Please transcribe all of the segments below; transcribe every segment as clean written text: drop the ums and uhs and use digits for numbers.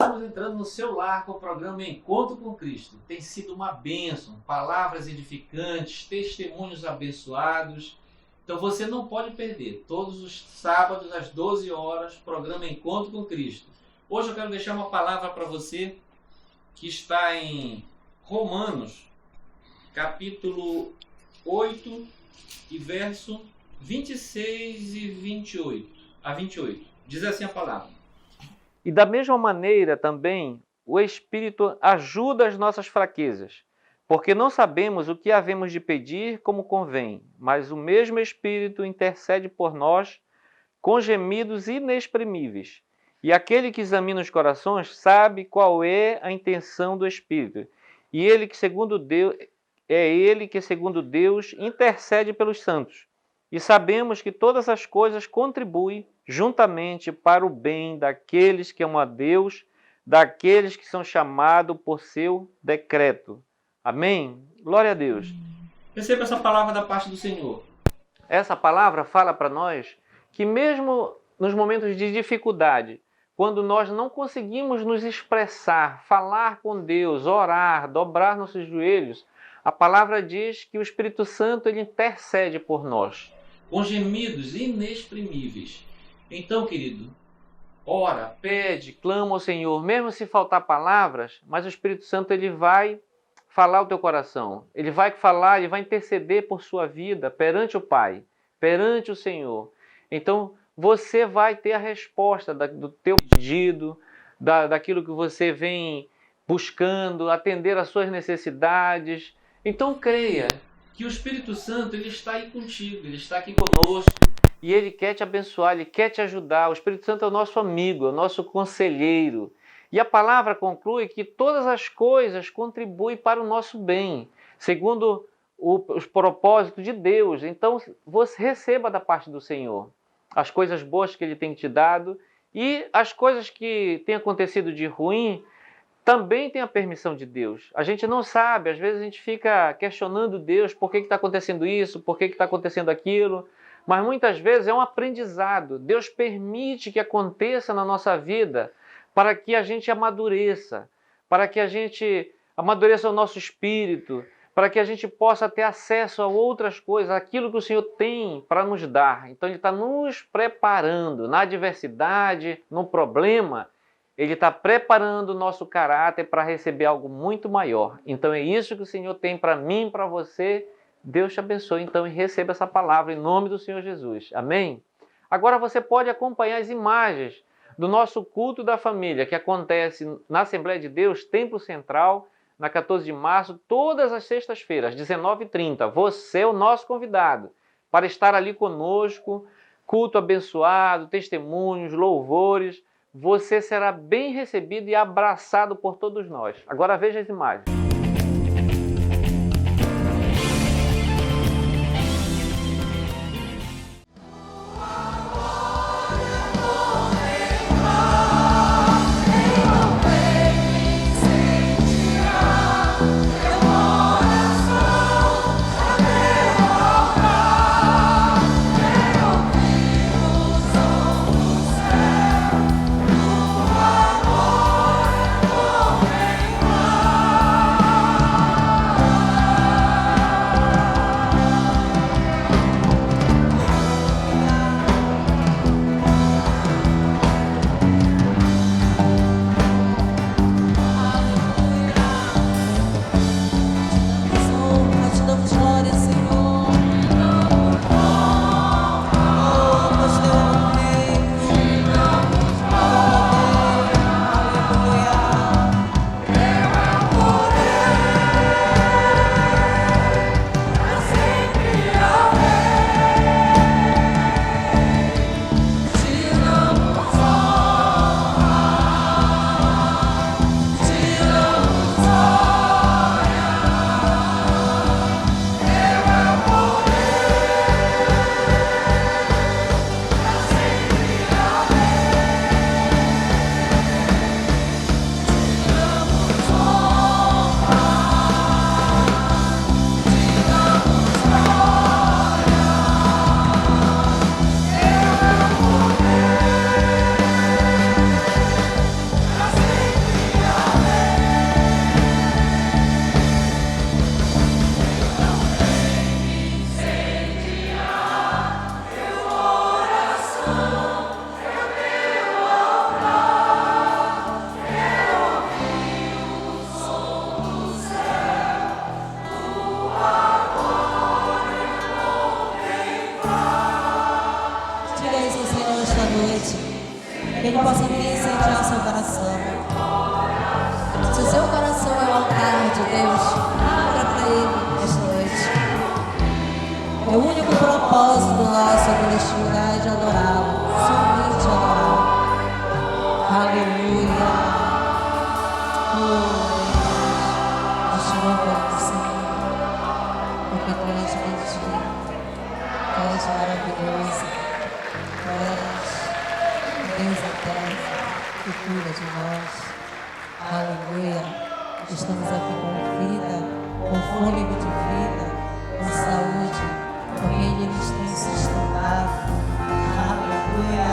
Estamos entrando no seu lar com o programa Encontro com Cristo. Tem sido uma bênção, palavras edificantes, testemunhos abençoados. Então você não pode perder. Todos os sábados às 12 horas, programa Encontro com Cristo. Hoje eu quero deixar uma palavra para você que está em Romanos, capítulo 8 e verso 26 e 28 a 28. Diz assim a palavra. E da mesma maneira também o Espírito ajuda as nossas fraquezas, porque não sabemos o que havemos de pedir como convém, mas o mesmo Espírito intercede por nós com gemidos inexprimíveis. E aquele que examina os corações sabe qual é a intenção do Espírito. E ele que segundo Deus intercede pelos santos. E sabemos que todas as coisas contribuem juntamente para o bem daqueles que amam a Deus, daqueles que são chamados por seu decreto. Amém? Glória a Deus. Receba essa palavra da parte do Senhor. Essa palavra fala para nós que mesmo nos momentos de dificuldade, quando nós não conseguimos nos expressar, falar com Deus, orar, dobrar nossos joelhos, a palavra diz que o Espírito Santo ele intercede por nós. Com gemidos inexprimíveis. Então, querido, ora, pede, clama ao Senhor, mesmo se faltar palavras, mas o Espírito Santo ele vai falar ao teu coração. Ele vai falar, ele vai interceder por sua vida perante o Pai, perante o Senhor. Então, você vai ter a resposta do teu pedido, daquilo que você vem buscando, atender às suas necessidades. Então, creia que o Espírito Santo ele está aí contigo, ele está aqui conosco. E ele quer te abençoar, ele quer te ajudar. O Espírito Santo é o nosso amigo, é o nosso conselheiro. E a palavra conclui que todas as coisas contribuem para o nosso bem, segundo os propósitos de Deus. Então, você receba da parte do Senhor as coisas boas que ele tem te dado e as coisas que têm acontecido de ruim também tem a permissão de Deus. A gente não sabe, às vezes a gente fica questionando Deus, por que está acontecendo isso, por que está acontecendo aquilo, mas muitas vezes é um aprendizado. Deus permite que aconteça na nossa vida para que a gente amadureça, para que a gente amadureça o nosso espírito, para que a gente possa ter acesso a outras coisas, aquilo que o Senhor tem para nos dar. Então Ele está nos preparando na adversidade, no problema. Ele está preparando o nosso caráter para receber algo muito maior. Então é isso que o Senhor tem para mim e para você. Deus te abençoe então e receba essa palavra em nome do Senhor Jesus. Amém? Agora você pode acompanhar as imagens do nosso culto da família, que acontece na Assembleia de Deus, Templo Central, na 14 de março, todas as sextas-feiras, 19h30. Você é o nosso convidado para estar ali conosco, culto abençoado, testemunhos, louvores. Você será bem recebido e abraçado por todos nós. Agora veja as imagens. noite. Que Ele possa vir incendiar o seu coração. Se o seu coração é o altar de Deus, abra para Ele esta noite. É o único propósito nosso aqui neste lugar é de adorá-lo, somente adorá-lo. Aleluia. Nós te louvamos, Senhor, porque Tu és bendito, Tu és maravilhoso, Tu és Deus eterno que cuida de nós. Aleluia. Estamos aqui com vida, com fôlego de vida, com saúde, porque Ele nos tem sustentado. Aleluia.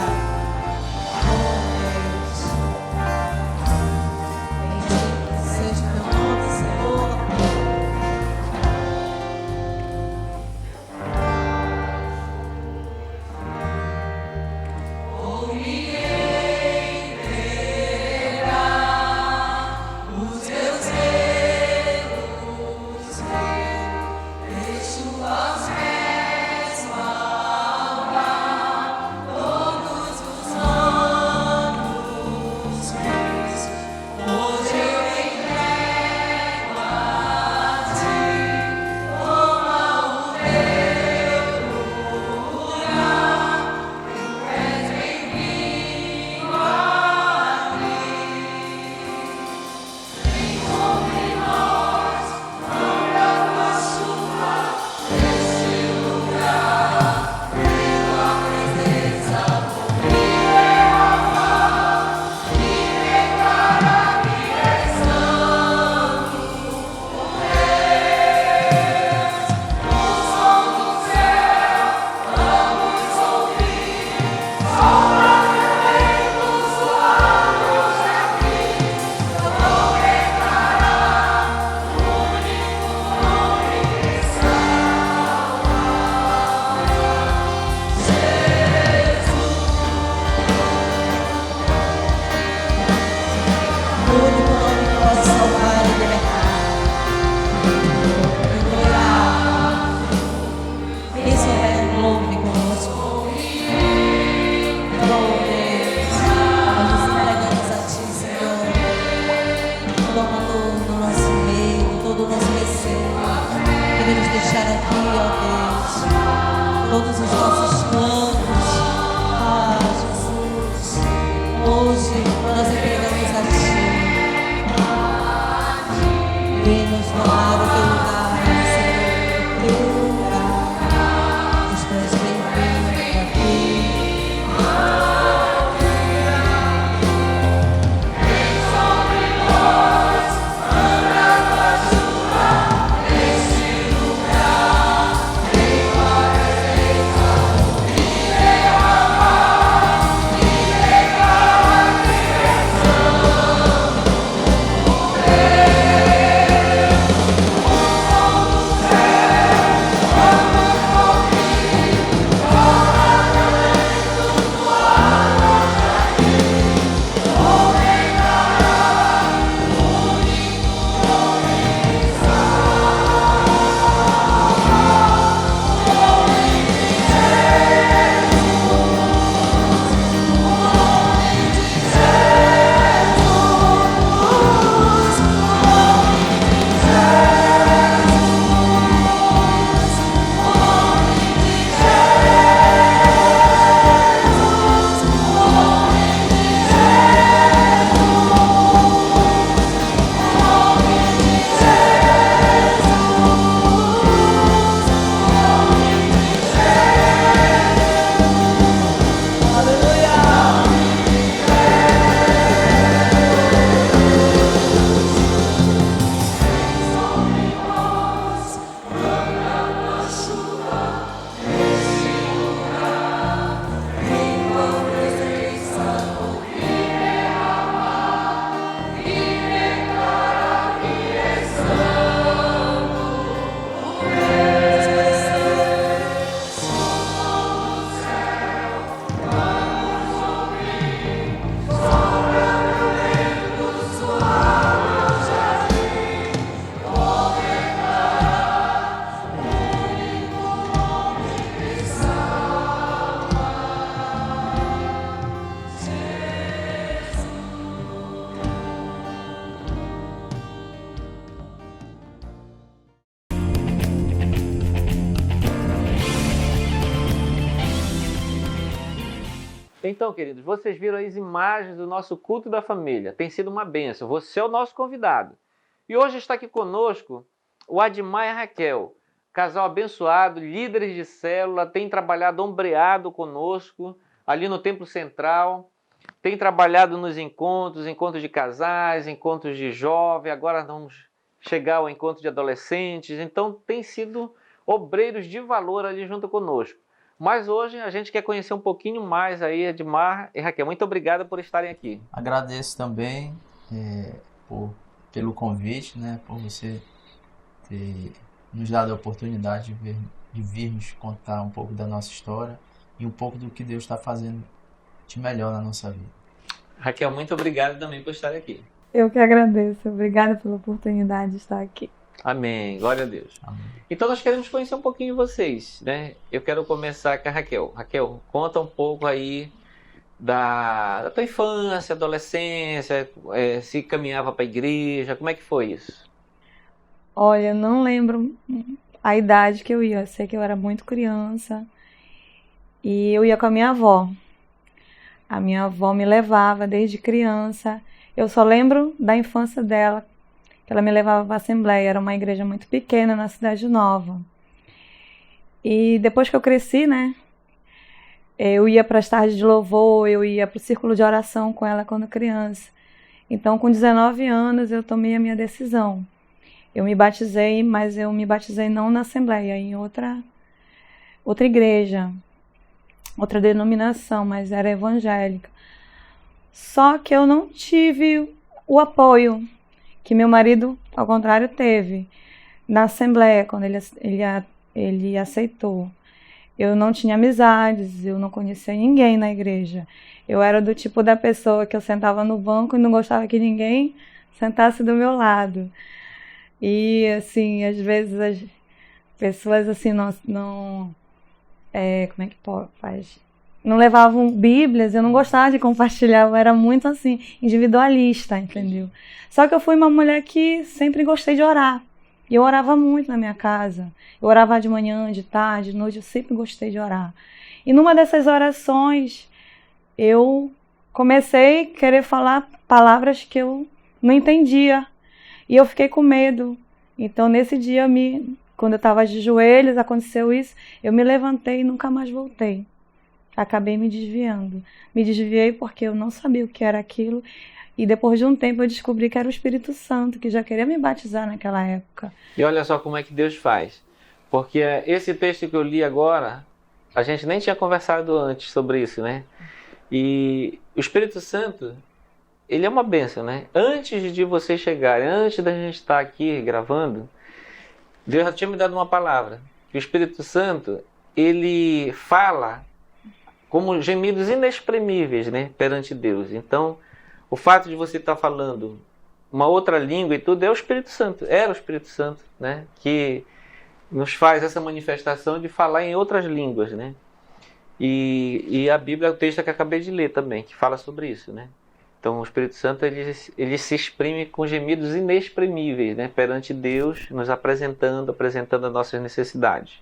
Oh Deus. Bendito seja o teu nome, Senhor. Todos os nossos planos, Jesus, hoje nós entregamos a Ti. Vem-nos tomar o Teu lugar, Senhor, o Teu lugar. Estás bem-vindo aqui. Então, queridos, vocês viram as imagens do nosso culto da família. Tem sido uma bênção. Você é o nosso convidado. E hoje está aqui conosco o Admar e a Raquel, casal abençoado, líderes de célula, tem trabalhado ombreado conosco ali no Templo Central, tem trabalhado nos encontros de casais, encontros de jovens, agora vamos chegar ao encontro de adolescentes. Então, tem sido obreiros de valor ali junto conosco. Mas hoje a gente quer conhecer um pouquinho mais aí, Admar e Raquel. Muito obrigado por estarem aqui. Agradeço também pelo convite, né? Por você ter nos dado a oportunidade de virmos contar um pouco da nossa história e um pouco do que Deus está fazendo de melhor na nossa vida. Raquel, muito obrigado também por estar aqui. Eu que agradeço. Obrigada pela oportunidade de estar aqui. Amém. Glória a Deus. Amém. Então nós queremos conhecer um pouquinho vocês, né? Eu quero começar com a Raquel. Raquel, conta um pouco aí da tua infância, adolescência, se caminhava para a igreja, como é que foi isso? Olha, eu não lembro a idade que eu ia. Eu sei que eu era muito criança e eu ia com a minha avó. A minha avó me levava desde criança. Eu só lembro da infância dela, que ela me levava para a Assembleia. Era uma igreja muito pequena na Cidade Nova. E depois que eu cresci, né? Eu ia para as tardes de louvor, eu ia para o círculo de oração com ela quando criança. Então, com 19 anos, eu tomei a minha decisão. Eu me batizei, mas eu me batizei não na Assembleia, em outra igreja, outra denominação, mas era evangélica. Só que eu não tive o apoio que meu marido, ao contrário, teve na Assembleia, quando ele aceitou. Eu não tinha amizades, eu não conhecia ninguém na igreja. Eu era do tipo da pessoa que eu sentava no banco e não gostava que ninguém sentasse do meu lado. E, assim, às vezes as pessoas, assim, como é que faz? Não levavam bíblias, eu não gostava de compartilhar, eu era muito, assim, individualista, entendeu? Só que eu fui uma mulher que sempre gostei de orar. E eu orava muito na minha casa. Eu orava de manhã, de tarde, de noite, eu sempre gostei de orar. E numa dessas orações, eu comecei a querer falar palavras que eu não entendia. E eu fiquei com medo. Então, nesse dia, quando eu estava de joelhos, aconteceu isso, eu me levantei e nunca mais voltei. Acabei me desviando. Me desviei porque eu não sabia o que era aquilo. E depois de um tempo eu descobri que era o Espírito Santo, que já queria me batizar naquela época. E olha só como é que Deus faz. Porque esse texto que eu li agora, a gente nem tinha conversado antes sobre isso, né? E o Espírito Santo, ele é uma bênção, né? Antes de vocês chegarem, antes da gente estar aqui gravando, Deus já tinha me dado uma palavra. O Espírito Santo, ele fala como gemidos inexprimíveis, né? Perante Deus. Então, o fato de você estar falando uma outra língua e tudo é o Espírito Santo. Era o Espírito Santo, né? Que nos faz essa manifestação de falar em outras línguas, né? E a Bíblia é o texto que eu acabei de ler também, que fala sobre isso, né? Então o Espírito Santo ele se exprime com gemidos inexprimíveis, né? Perante Deus, nos apresentando as nossas necessidades.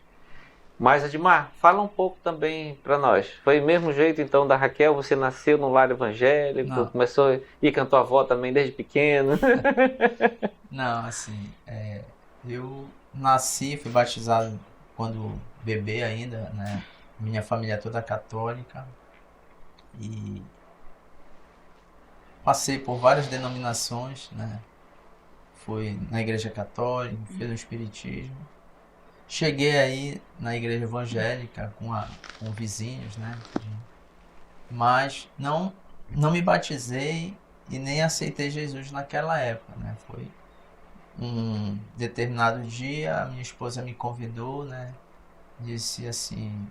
Mas, Admar, fala um pouco também para nós. Foi o mesmo jeito, então, da Raquel? Você nasceu no lar evangélico? Não. Começou a ir com a tua avó também desde pequeno? Não, assim, eu nasci, fui batizado quando bebê ainda, né? Minha família é toda católica. E passei por várias denominações, né? Fui na igreja católica, fiz o espiritismo. Cheguei aí na igreja evangélica com vizinhos, né? Mas não me batizei e nem aceitei Jesus naquela época, né? Foi um determinado dia, a minha esposa me convidou, né? Disse assim,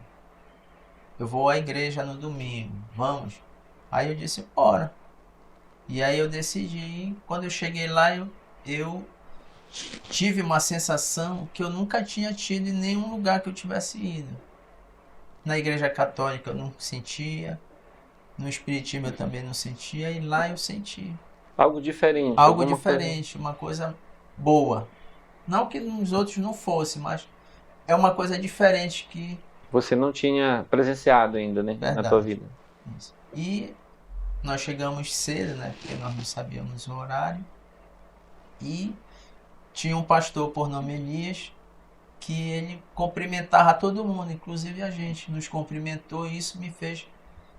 eu vou à igreja no domingo, vamos? Aí eu disse, bora. E aí eu decidi, quando eu cheguei lá, eu tive uma sensação que eu nunca tinha tido em nenhum lugar que eu tivesse ido. Na igreja católica eu não sentia, no espiritismo eu também não sentia, e lá eu senti. Algo diferente. Algo diferente, uma coisa boa. Não que nos outros não fosse, mas é uma coisa diferente que... Você não tinha presenciado ainda, né? Verdade. Na tua vida. Isso. E nós chegamos cedo, né? Porque nós não sabíamos o horário. E tinha um pastor por nome Elias, que ele cumprimentava todo mundo, inclusive a gente. Nos cumprimentou e isso me fez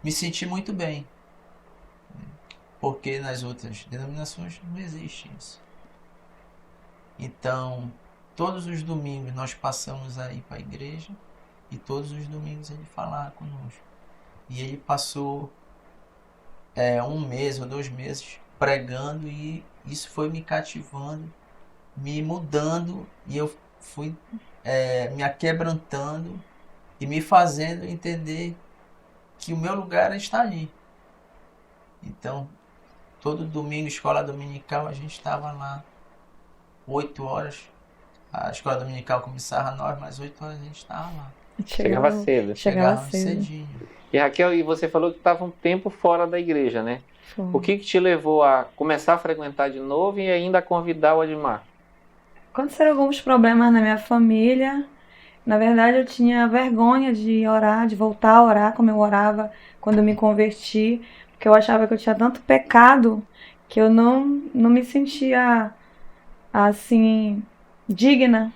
me sentir muito bem. Porque nas outras denominações não existe isso. Então, todos os domingos nós passamos aí para a igreja e todos os domingos ele falava conosco. E ele passou 1 mês ou 2 meses pregando e isso foi me cativando, me mudando e eu fui me aquebrantando e me fazendo entender que o meu lugar está ali. Então, todo domingo, escola dominical, a gente estava lá 8 horas. A escola dominical começava às 9, mas 8 horas a gente estava lá. Chegava cedo. Chegava cedo. Cedinho. E Raquel, e você falou que estava um tempo fora da igreja, né? Foi. O que te levou a começar a frequentar de novo e ainda a convidar o Admar? Aconteceram alguns problemas na minha família. Na verdade, eu tinha vergonha de orar, de voltar a orar como eu orava quando eu me converti, porque eu achava que eu tinha tanto pecado que eu não me sentia, assim, digna.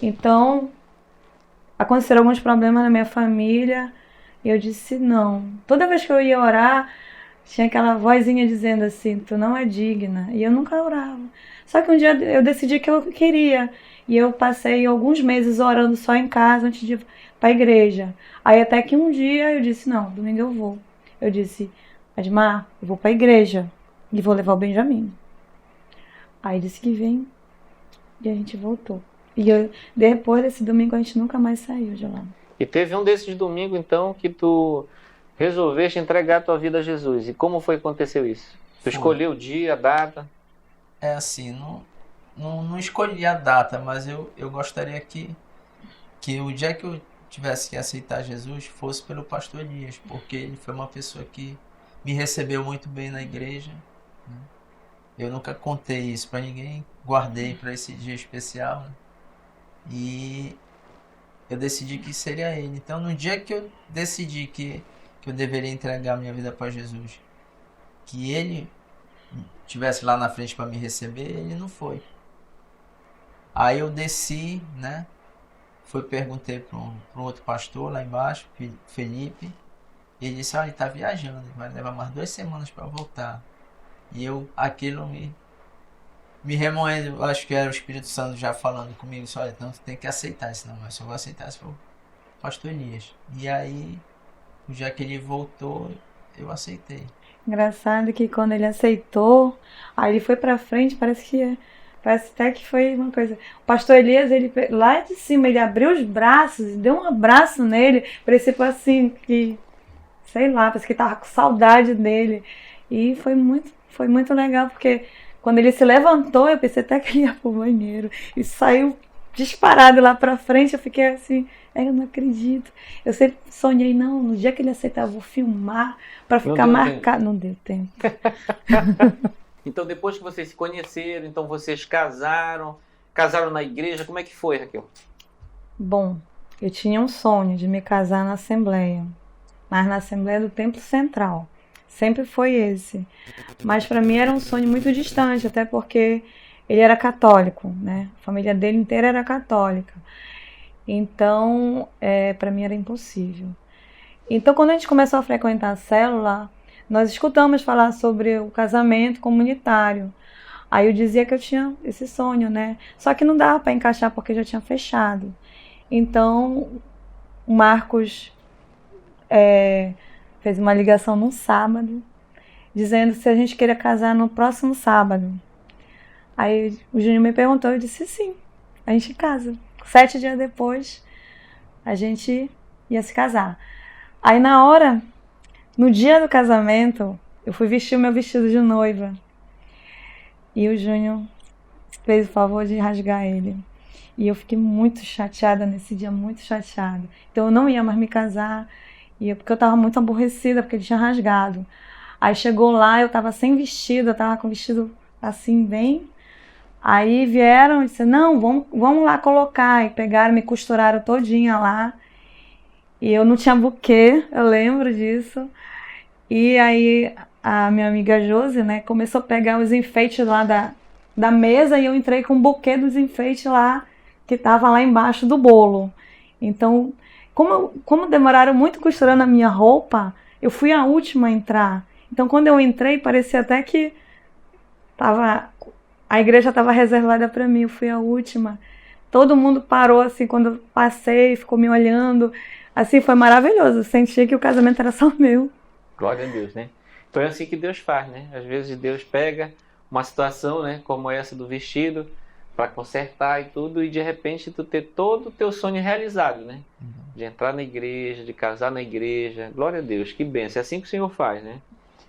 Então, aconteceram alguns problemas na minha família e eu disse não. Toda vez que eu ia orar, tinha aquela vozinha dizendo assim, tu não é digna. E eu nunca orava. Só que um dia eu decidi que eu queria. E eu passei alguns meses orando só em casa antes de ir para a igreja. Aí até que um dia eu disse, não, domingo eu vou. Eu disse, Admar, eu vou para a igreja e vou levar o Benjamin. Aí disse que vem e a gente voltou. E depois desse domingo a gente nunca mais saiu de lá. E teve um desses domingos, então, que tu resolveste entregar a tua vida a Jesus. E como foi que aconteceu isso? Tu escolheu o dia, a data? É assim, não escolhi a data, mas eu gostaria que o dia que eu tivesse que aceitar Jesus fosse pelo pastor Elias, porque ele foi uma pessoa que me recebeu muito bem na igreja, né? Eu nunca contei isso para ninguém, guardei para esse dia especial, né? E eu decidi que seria ele. Então, no dia que eu decidi que eu deveria entregar minha vida para Jesus, que ele estivesse lá na frente para me receber, ele não foi. Aí eu desci, né? Perguntei para um outro pastor lá embaixo, Felipe. Ele disse, ele está viajando, vai levar mais 2 semanas para voltar. E aquilo me remoendo, acho que era o Espírito Santo já falando comigo, olha, então tu tem que aceitar isso, não, mas só vou aceitar se for o pastor Elias. E aí, o dia que ele voltou, eu aceitei. Engraçado que quando ele aceitou, aí ele foi pra frente, parece até que foi uma coisa. O pastor Elias, ele lá de cima, ele abriu os braços, deu um abraço nele, parecia assim que, sei lá, parece que tava com saudade dele. E foi muito legal, porque quando ele se levantou, eu pensei até que ele ia pro banheiro e saiu disparado lá pra frente. Eu fiquei assim, eu não acredito. Eu sempre sonhei, não, no dia que ele aceitar eu vou filmar pra ficar marcado. Não deu tempo. Então, depois que vocês se conheceram, então vocês casaram na igreja, como é que foi, Raquel? Bom, eu tinha um sonho de me casar na Assembleia, mas na Assembleia do Templo Central. Sempre foi esse. Mas para mim era um sonho muito distante, até porque ele era católico, né? A família dele inteira era católica. Então, para mim era impossível. Então, quando a gente começou a frequentar a célula, nós escutamos falar sobre o casamento comunitário. Aí eu dizia que eu tinha esse sonho, né? Só que não dava para encaixar porque já tinha fechado. Então, o Marcos fez uma ligação num sábado, dizendo se a gente queria casar no próximo sábado. Aí o Júnior me perguntou, eu disse sim, a gente casa. 7 dias depois, a gente ia se casar. Aí na hora, no dia do casamento, eu fui vestir o meu vestido de noiva. E o Júnior fez o favor de rasgar ele. E eu fiquei muito chateada nesse dia, muito chateada. Então eu não ia mais me casar, porque eu estava muito aborrecida, porque ele tinha rasgado. Aí chegou lá, eu estava sem vestido, eu estava com o vestido assim, bem... Aí vieram e disseram, não, vamos lá colocar. E pegaram, me costuraram todinha lá. E eu não tinha buquê, eu lembro disso. E aí a minha amiga Josi, né, começou a pegar os enfeites lá da mesa e eu entrei com um buquê dos enfeites lá, que tava lá embaixo do bolo. Então, como demoraram muito costurando a minha roupa, eu fui a última a entrar. Então, quando eu entrei, parecia até que a igreja estava reservada para mim, eu fui a última. Todo mundo parou, assim, quando eu passei, ficou me olhando. Assim, foi maravilhoso. Eu sentia que o casamento era só meu. Glória a Deus, né? Então é assim que Deus faz, né? Às vezes Deus pega uma situação, né, como essa do vestido, para consertar e tudo, e de repente tu ter todo o teu sonho realizado, né? De entrar na igreja, de casar na igreja. Glória a Deus, que bênção. É assim que o Senhor faz, né?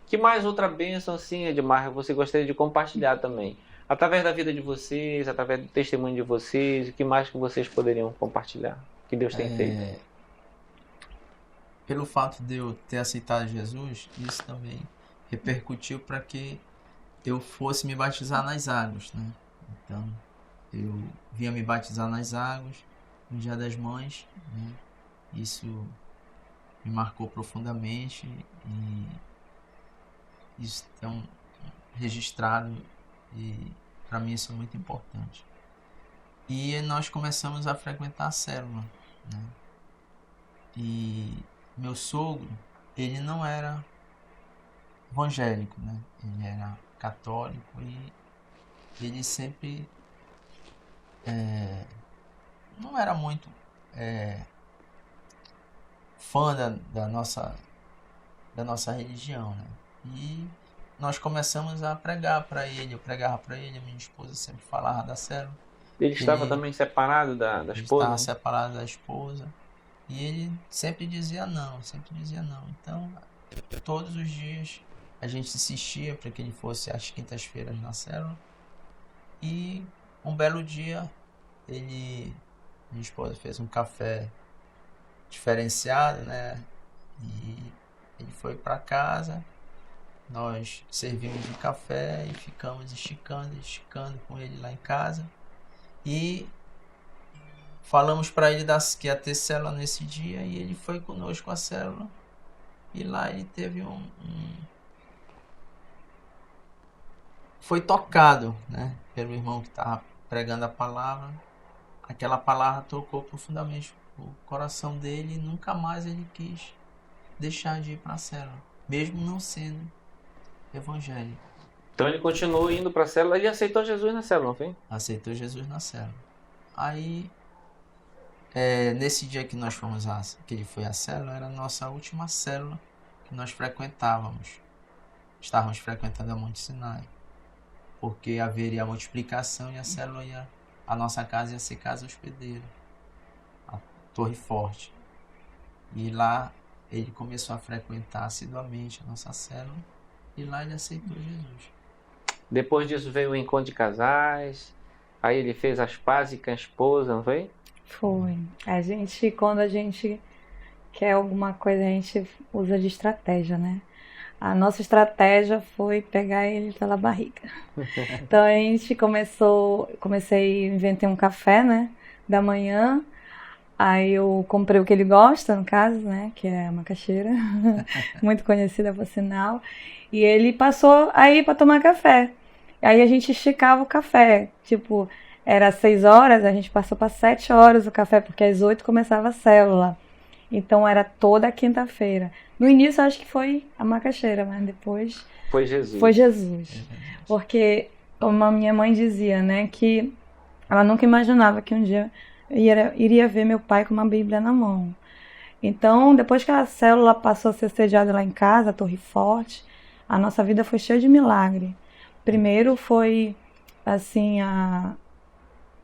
Que mais outra bênção, assim, Edmar, você gostaria de compartilhar também? Através da vida de vocês, através do testemunho de vocês, o que mais que vocês poderiam compartilhar? Que Deus tem feito? Pelo fato de eu ter aceitado Jesus, isso também repercutiu para que eu fosse me batizar nas águas, né? Então, eu vinha me batizar nas águas no Dia das Mães, né? Isso me marcou profundamente e isso é registrado e para mim isso é muito importante. E nós começamos a frequentar a célula, né? E meu sogro, ele não era evangélico, né? Ele era católico e ele sempre não era muito fã da nossa religião, né? E nós começamos a pregar para ele, eu pregava para ele, a minha esposa sempre falava da célula. Ele estava também separado da esposa? Ele estava separado da esposa. E ele sempre dizia não. Então, todos os dias a gente insistia para que ele fosse às quintas-feiras na célula. E um belo dia, minha esposa fez um café diferenciado, né? E ele foi para casa, nós servimos o café e ficamos esticando com ele lá em casa. E falamos para ele que ia ter célula nesse dia e ele foi conosco à célula. E lá ele teve foi tocado, né, pelo irmão que estava pregando a palavra. Aquela palavra tocou profundamente o coração dele e nunca mais ele quis deixar de ir para a célula, mesmo não sendo evangélico. Então ele continuou indo para a célula e aceitou Jesus na célula, não foi? Aceitou Jesus na célula. Aí, nesse dia que nós fomos que ele foi à célula, era a nossa última célula que nós frequentávamos. Estávamos frequentando a Monte Sinai, porque haveria a multiplicação e a célula a nossa casa ia ser casa hospedeira, a Torre Forte. E lá ele começou a frequentar assiduamente a nossa célula e lá ele aceitou Jesus. Depois disso veio o encontro de casais, aí ele fez as pazes com a esposa, não foi? Foi. Quando a gente quer alguma coisa, a gente usa de estratégia, né? A nossa estratégia foi pegar ele pela barriga. Então a gente inventei um café, né, da manhã. Aí eu comprei o que ele gosta, no caso, né, que é a macaxeira, muito conhecida por sinal. E ele passou aí para tomar café. Aí a gente esticava o café, tipo, era 6 horas, a gente passou para 7 horas o café, porque às 8 começava a célula. Então era toda quinta-feira. No início acho que foi a macaxeira, mas depois foi Jesus. Foi Jesus. Porque como a minha mãe dizia, né, que ela nunca imaginava que um dia iria ver meu pai com uma Bíblia na mão. Então, depois que a célula passou a ser sediada lá em casa, a Torre Forte, a nossa vida foi cheia de milagre. Primeiro foi, assim,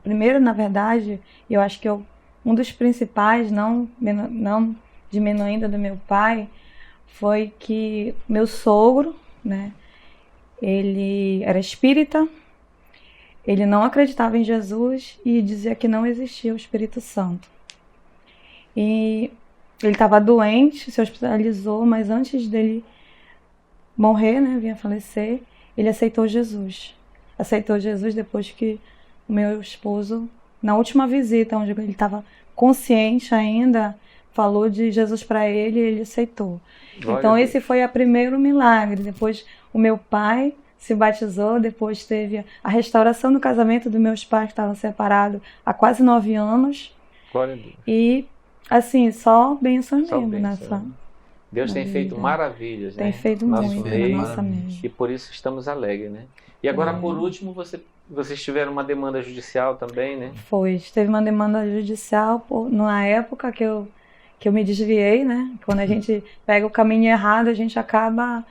Primeiro, na verdade, eu acho que um dos principais, não diminuindo do meu pai, foi que meu sogro, né, ele era espírita, ele não acreditava em Jesus e dizia que não existia o Espírito Santo. E ele estava doente, se hospitalizou, mas antes dele morrer, né, vinha falecer, ele aceitou Jesus. Aceitou Jesus depois que o meu esposo, na última visita, onde ele estava consciente ainda, falou de Jesus para ele e ele aceitou. Glória Então a Deus. esse foi o primeiro milagre. Depois o meu pai se batizou, depois teve a restauração do casamento dos meus pais, que estavam separados há quase 9 anos. Glória a Deus. E assim, só bênçãos Só mesmo bênção, nessa. né? Deus tem feito vida. maravilhas, né? Tem feito Nosso muito meio, na nossa mente. e por isso estamos alegres, né? E agora, por último, vocês tiveram uma demanda judicial também, né? Teve uma demanda judicial na época que eu me desviei, né? Quando a gente pega o caminho errado, a gente acaba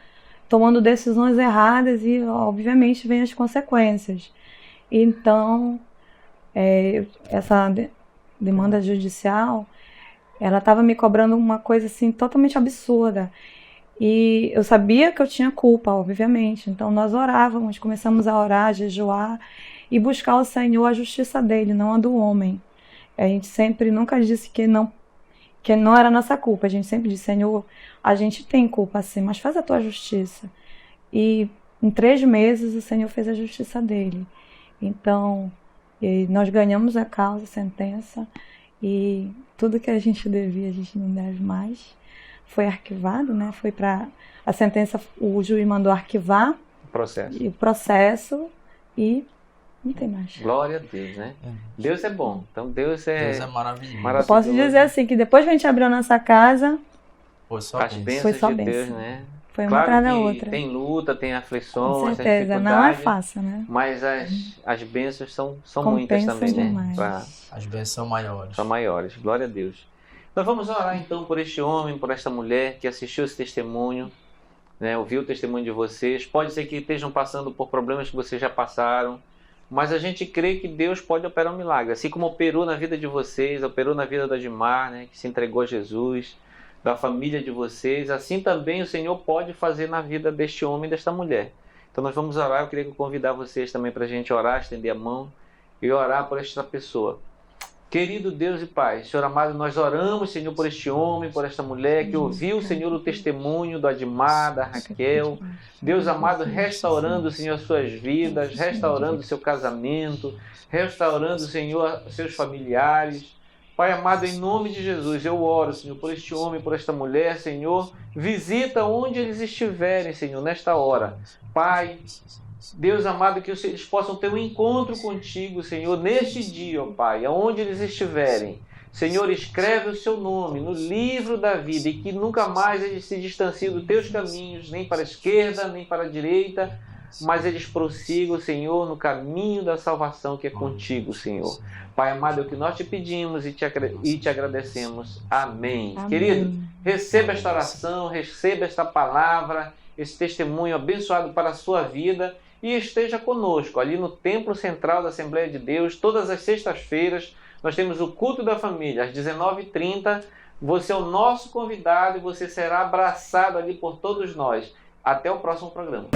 tomando decisões erradas e, obviamente, vem as consequências. Então, essa demanda judicial, ela estava me cobrando uma coisa assim totalmente absurda. E eu sabia que eu tinha culpa, obviamente. Então nós orávamos, começamos a orar, a jejuar e buscar ao Senhor a justiça dele, não a do homem. A gente sempre nunca disse que não era nossa culpa. A gente sempre disse: Senhor, a gente tem culpa sim, mas faz a tua justiça. E em 3 meses o Senhor fez a justiça dele. Então nós ganhamos a causa, a sentença, e tudo que a gente devia, a gente não deve mais. Foi arquivado, né? Foi para a sentença, o juiz mandou arquivar Processo. o processo e não tem mais. Glória a Deus, né? Deus é bom. Então Deus é maravilhoso. Eu posso dizer assim, que depois que a gente abriu a nossa casa, Foi só as bênção. bênçãos Foi só de Deus, bênção. né? foi uma Claro atrás da que outra. tem luta, tem Com aflições, tem certeza, não é dificuldade, fácil, né? mas as bênçãos são muitas Compensa também, né? demais. As bênçãos são maiores. São maiores. Glória a Deus. Nós vamos orar então por este homem, por esta mulher que assistiu esse testemunho, né? Ouviu o testemunho de vocês. Pode ser que estejam passando por problemas que vocês já passaram, mas a gente crê que Deus pode operar um milagre. Assim como operou na vida de vocês, operou na vida da Admar, né? Que se entregou a Jesus, da família de vocês, assim também o Senhor pode fazer na vida deste homem e desta mulher. Então nós vamos orar. Eu queria convidar vocês também para a gente orar, estender a mão e orar por esta pessoa. Querido Deus e Pai, Senhor amado, nós oramos, Senhor, por este homem, por esta mulher que ouviu, Senhor, o testemunho do Admar, da Raquel. Deus amado, restaurando, Senhor, as suas vidas, restaurando o seu casamento, restaurando, Senhor, seus familiares. Pai amado, em nome de Jesus, eu oro, Senhor, por este homem, por esta mulher, Senhor. Visita onde eles estiverem, Senhor, nesta hora. Pai, Deus amado, que eles possam ter um encontro contigo, Senhor, neste dia, ó Pai, aonde eles estiverem. Senhor, escreve o seu nome no livro da vida e que nunca mais eles se distanciem dos teus caminhos, nem para a esquerda, nem para a direita, mas eles prossigam, Senhor, no caminho da salvação que é contigo, Senhor. Pai amado, é o que nós te pedimos e te agradecemos. Amém. Amém. Querido, receba esta oração, receba esta palavra, esse testemunho abençoado para a sua vida. E esteja conosco ali no Templo Central da Assembleia de Deus. Todas as sextas-feiras nós temos o culto da família, às 19h30. Você é o nosso convidado e você será abraçado ali por todos nós. Até o próximo programa.